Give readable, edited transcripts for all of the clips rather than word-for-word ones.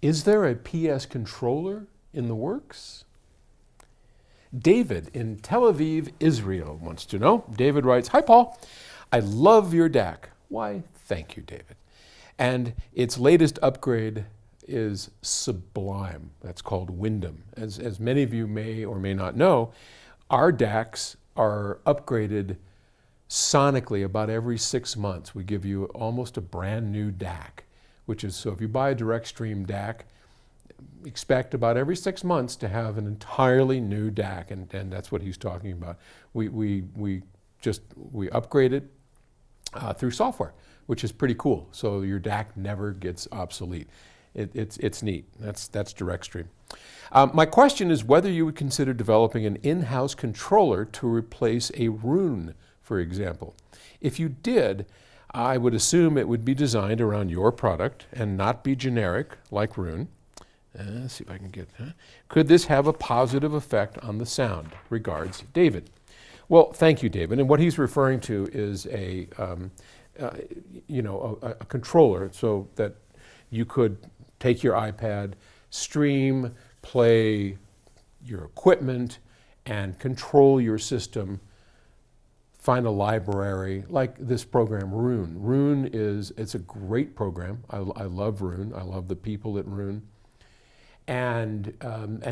Is there a PS controller in the works? David in Tel Aviv, Israel wants to know. David writes, "Hi Paul, I love your DAC." Why, thank you, David. And its latest upgrade is sublime. That's called Wyndham. As many of you may or may not know, our DACs are upgraded sonically about every 6 months. We give you almost a brand new DAC, which is, so if you buy a direct stream DAC, expect about every 6 months to have an entirely new DAC, and that's what he's talking about. We upgrade it through software, which is pretty cool. So your DAC never gets obsolete. It's neat. That's direct stream. My question is whether you would consider developing an in-house controller to replace a Roon, for example. If you did, I would assume it would be designed around your product and not be generic like Roon. Let's see if I can get that. Could this have a positive effect on the sound? Regards, David. Well, thank you, David. And what he's referring to is a controller so that you could take your iPad, stream, play your equipment, and control your system. Find a library like this program, Roon. Roon it's a great program. I love Roon. I love the people at Roon. And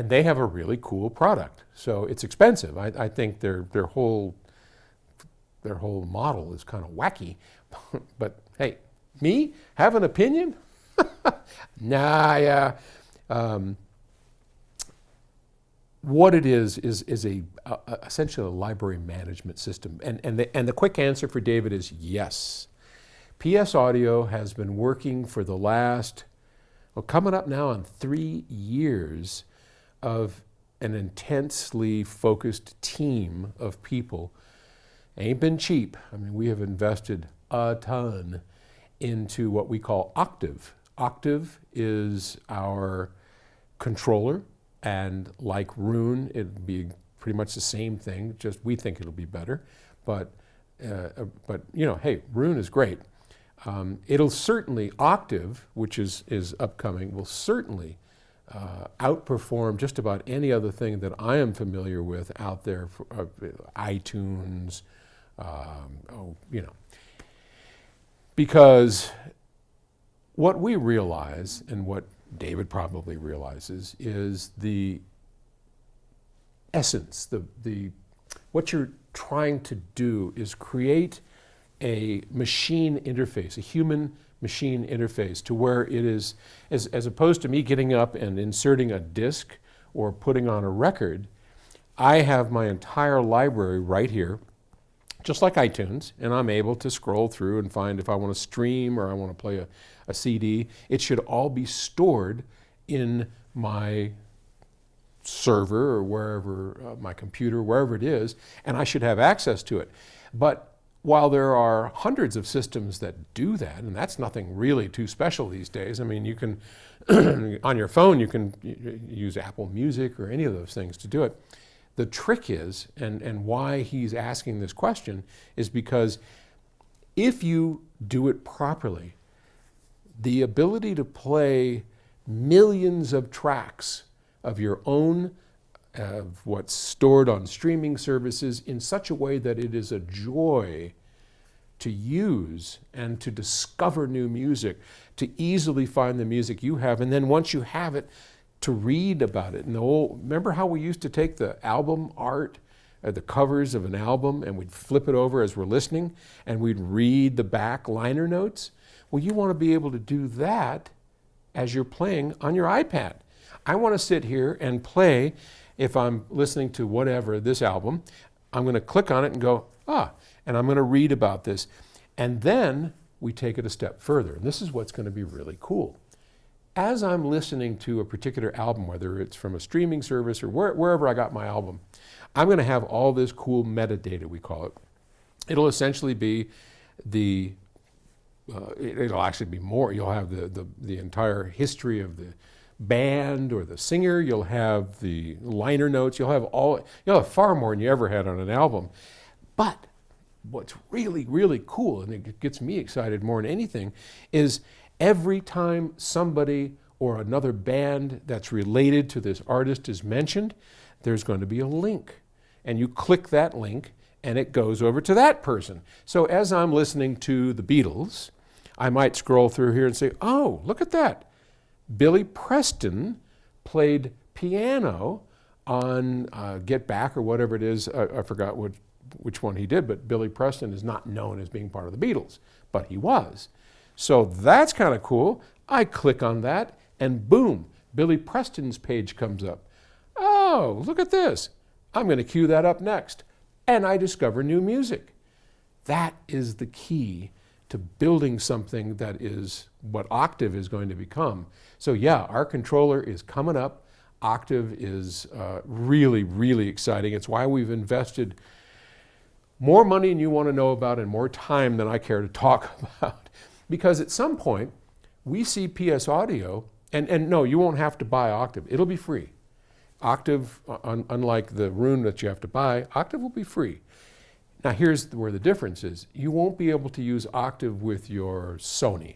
they have a really cool product. So it's expensive. I think their whole model is kind of wacky. But hey, me have an opinion? Nah, yeah. What it is essentially a library management system. And the quick answer for David is yes. PS Audio has been working for the last, coming up now on 3 years of an intensely focused team of people. Ain't been cheap. I mean, we have invested a ton into what we call Octave. Octave is our controller, and like Roon, it'd be pretty much the same thing, just we think it'll be better. But hey, Roon is great. It'll certainly, Octave, which is upcoming, will certainly outperform just about any other thing that I am familiar with out there, for, iTunes, because what we realize, and what David probably realizes, is the essence, what you're trying to do is create a machine interface, a human machine interface, to where it is, as opposed to me getting up and inserting a disc or putting on a record, I have my entire library right here, just like iTunes, and I'm able to scroll through and find if I want to stream or I want to play a CD. It should all be stored in my server or wherever, my computer, wherever it is, and I should have access to it. But while there are hundreds of systems that do that, and that's nothing really too special these days. I mean, you can, on your phone, you can use Apple Music or any of those things to do it. The trick is, and why he's asking this question, is because if you do it properly, the ability to play millions of tracks of your own, of what's stored on streaming services, in such a way that it is a joy to use and to discover new music, to easily find the music you have, and then once you have it, to read about it. And remember how we used to take the album art, the covers of an album, and we'd flip it over as we're listening, and we'd read the back liner notes? Well, you want to be able to do that as you're playing on your iPad. I want to sit here and play, if I'm listening to whatever, this album, I'm going to click on it and go, and I'm going to read about this. And then we take it a step further. And this is what's going to be really cool. As I'm listening to a particular album, whether it's from a streaming service or wherever I got my album, I'm going to have all this cool metadata, we call it. It'll essentially be it'll actually be more. You'll have the entire history of the band or the singer. You'll have the liner notes. You'll have far more than you ever had on an album. But what's really, really cool, and it gets me excited more than anything, is every time somebody or another band that's related to this artist is mentioned, there's going to be a link. And you click that link and it goes over to that person. So as I'm listening to the Beatles, I might scroll through here and say, oh, look at that. Billy Preston played piano on Get Back or whatever it is. I forgot which one he did, but Billy Preston is not known as being part of the Beatles, but he was. So that's kind of cool. I click on that and boom, Billy Preston's page comes up. Oh, look at this. I'm going to cue that up next. And I discover new music. That is the key to building something that is what Octave is going to become. So yeah, our controller is coming up. Octave is really, really exciting. It's why we've invested more money than you want to know about and more time than I care to talk about. Because at some point, we see PS Audio, and no, you won't have to buy Octave. It'll be free. Octave, unlike the Roon that you have to buy, Octave will be free. Now here's where the difference is. You won't be able to use Octave with your Sony.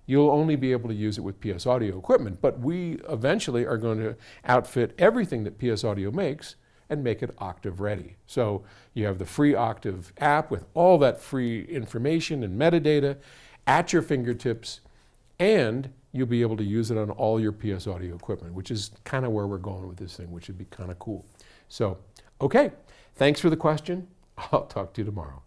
You'll only be able to use it with PS Audio equipment, but we eventually are going to outfit everything that PS Audio makes and make it Octave ready. So you have the free Octave app with all that free information and metadata at your fingertips, and you'll be able to use it on all your PS Audio equipment, which is kind of where we're going with this thing, which would be kind of cool. So, okay, thanks for the question. I'll talk to you tomorrow.